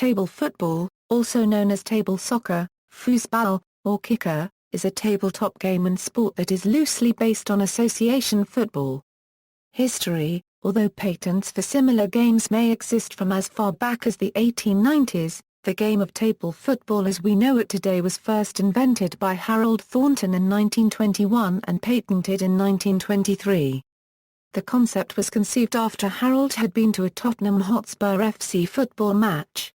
Table football, also known as table soccer, foosball, or kicker, is a tabletop game and sport that is loosely based on association football. History: although patents for similar games may exist from as far back as the 1890s, the game of table football as we know it today was first invented by Harold Thornton in 1921 and patented in 1923. The concept was conceived after Harold had been to a Tottenham Hotspur FC football match.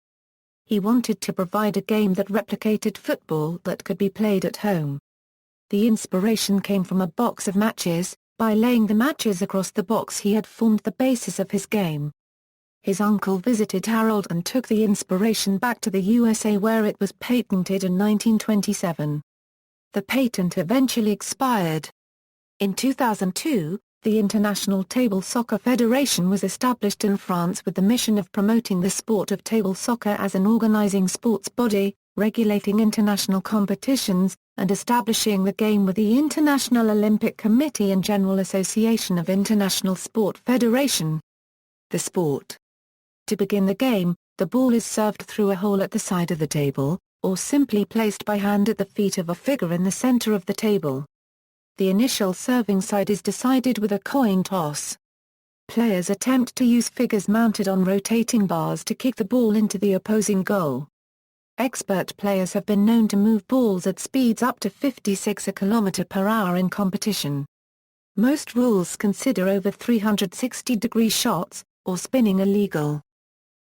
He wanted to provide a game that replicated football that could be played at home. The inspiration came from a box of matches. By laying the matches across the box he had formed the basis of his game. His uncle visited Harold and took the inspiration back to the USA where it was patented in 1927. The patent eventually expired. In 2002, the International Table Soccer Federation was established in France with the mission of promoting the sport of table soccer as an organizing sports body, regulating international competitions, and establishing the game with the International Olympic Committee and General Association of International Sport Federation. The sport. To begin the game, the ball is served through a hole at the side of the table, or simply placed by hand at the feet of a figure in the center of the table. The initial serving side is decided with a coin toss. Players attempt to use figures mounted on rotating bars to kick the ball into the opposing goal. Expert players have been known to move balls at speeds up to 56 km/h in competition. Most rules consider over 360-degree shots, or spinning illegal.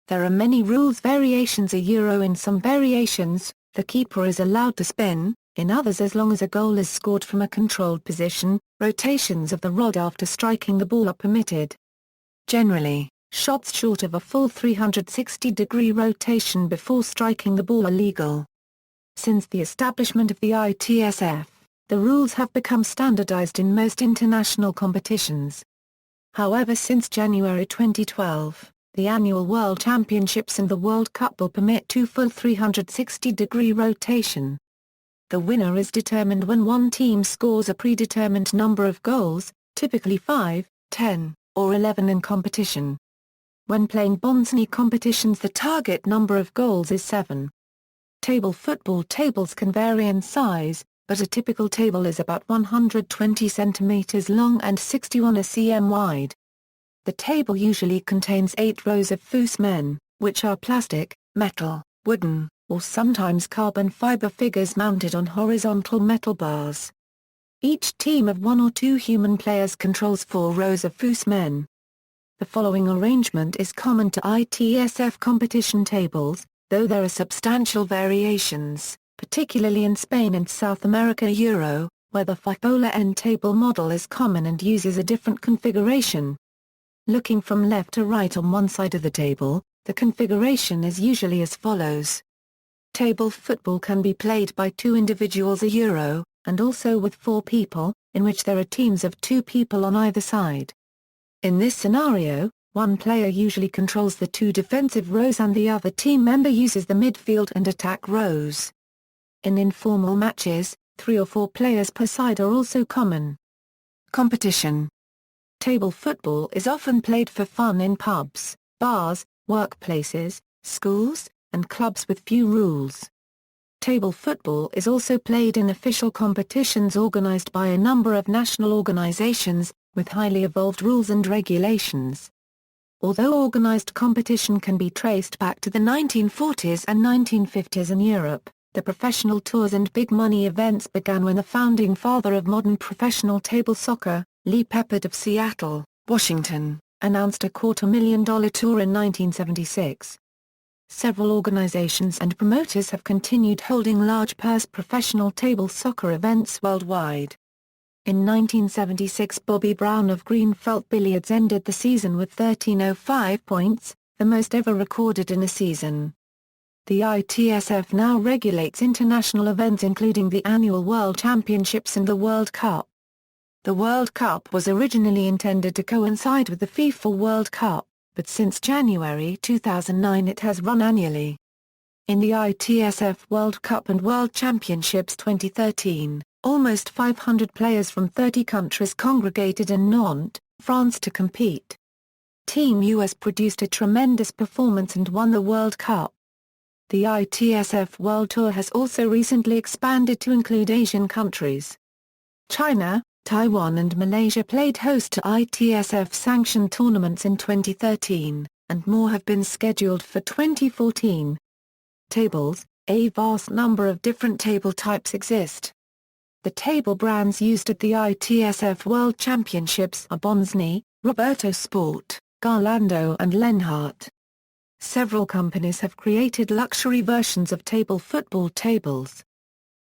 There are many rules variations in some variations, the keeper is allowed to spin, in others as long as a goal is scored from a controlled position, rotations of the rod after striking the ball are permitted. Generally, shots short of a full 360-degree rotation before striking the ball are legal. Since the establishment of the ITSF, the rules have become standardized in most international competitions. However, since January 2012, the annual World Championships and the World Cup will permit two full 360-degree rotation. The winner is determined when one team scores a predetermined number of goals, typically 5, 10, or 11 in competition. When playing bonsny competitions the target number of goals is 7. Table football tables can vary in size, but a typical table is about 120 cm long and 61 cm wide. The table usually contains 8 rows of foosmen, which are plastic, metal, wooden, or sometimes carbon fiber figures mounted on horizontal metal bars. Each team of 1 or 2 human players controls 4 rows of foosmen. The following arrangement is common to ITSF competition tables, though there are substantial variations, particularly in Spain and South America Euro, where the Fibola end table model is common and uses a different configuration. Looking from left to right on one side of the table, the configuration is usually as follows. Table football can be played by 2 individuals Euro, and also with 4 people, in which there are teams of 2 people on either side. In this scenario, one player usually controls the 2 defensive rows and the other team member uses the midfield and attack rows. In informal matches, 3 or 4 players per side are also common. Competition. Table football is often played for fun in pubs, bars, workplaces, schools, and clubs with few rules. Table football is also played in official competitions organized by a number of national organizations, with highly evolved rules and regulations. Although organized competition can be traced back to the 1940s and 1950s in Europe, the professional tours and big money events began when the founding father of modern professional table soccer, Lee Peppard of Seattle, Washington, announced a $250,000 tour in 1976. Several organizations and promoters have continued holding large purse professional table soccer events worldwide. In 1976 Bobby Brown of Greenfelt Billiards ended the season with 1305 points, the most ever recorded in a season. The ITSF now regulates international events including the annual World Championships and the World Cup. The World Cup was originally intended to coincide with the FIFA World Cup, but since January 2009 it has run annually. In the ITSF World Cup and World Championships 2013, almost 500 players from 30 countries congregated in Nantes, France to compete. Team US produced a tremendous performance and won the World Cup. The ITSF World Tour has also recently expanded to include Asian countries. China, Taiwan and Malaysia played host to ITSF-sanctioned tournaments in 2013, and more have been scheduled for 2014. Tables. A vast number of different table types exist. The table brands used at the ITSF World Championships are Bonzni, Roberto Sport, Garlando and Lenhart. Several companies have created luxury versions of table football tables.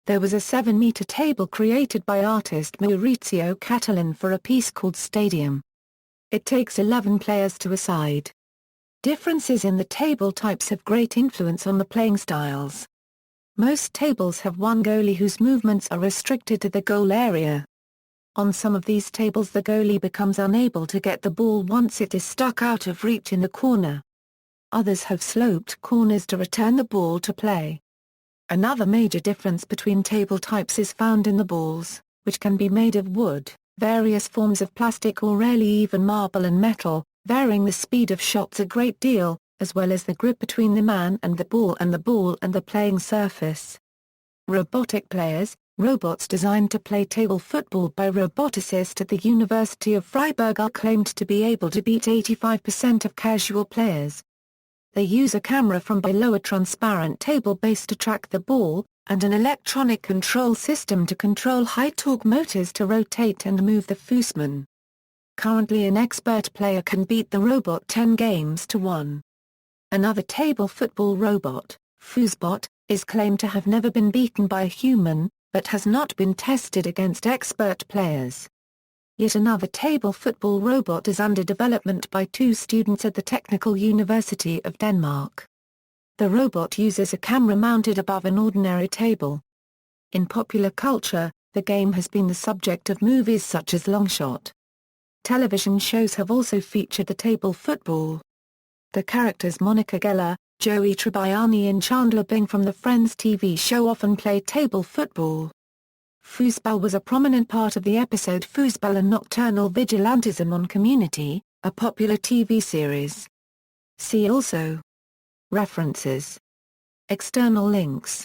There was a 7-meter table created by artist Maurizio Catalan for a piece called Stadium. It takes 11 players to a side. Differences in the table types have great influence on the playing styles. Most tables have one goalie whose movements are restricted to the goal area. On some of these tables the goalie becomes unable to get the ball once it is stuck out of reach in the corner. Others have sloped corners to return the ball to play. Another major difference between table types is found in the balls, which can be made of wood, various forms of plastic or rarely even marble and metal, varying the speed of shots a great deal, as well as the grip between the man and the ball and the playing surface. Robotic players. Robots designed to play table football by roboticists at the University of Freiburg are claimed to be able to beat 85% of casual players. They use a camera from below a transparent table base to track the ball, and an electronic control system to control high-torque motors to rotate and move the foosman. Currently an expert player can beat the robot 10 games to 1. Another table football robot, Foosball, is claimed to have never been beaten by a human, but has not been tested against expert players. Yet another table football robot is under development by 2 students at the Technical University of Denmark. The robot uses a camera mounted above an ordinary table. In popular culture, the game has been the subject of movies such as Longshot. Television shows have also featured the table football. The characters Monica Geller, Joey Tribbiani and Chandler Bing from the Friends TV show often play table football. Fußball was a prominent part of the episode Fußball and Nocturnal Vigilantism on Community, a popular TV series. See also. References. External links.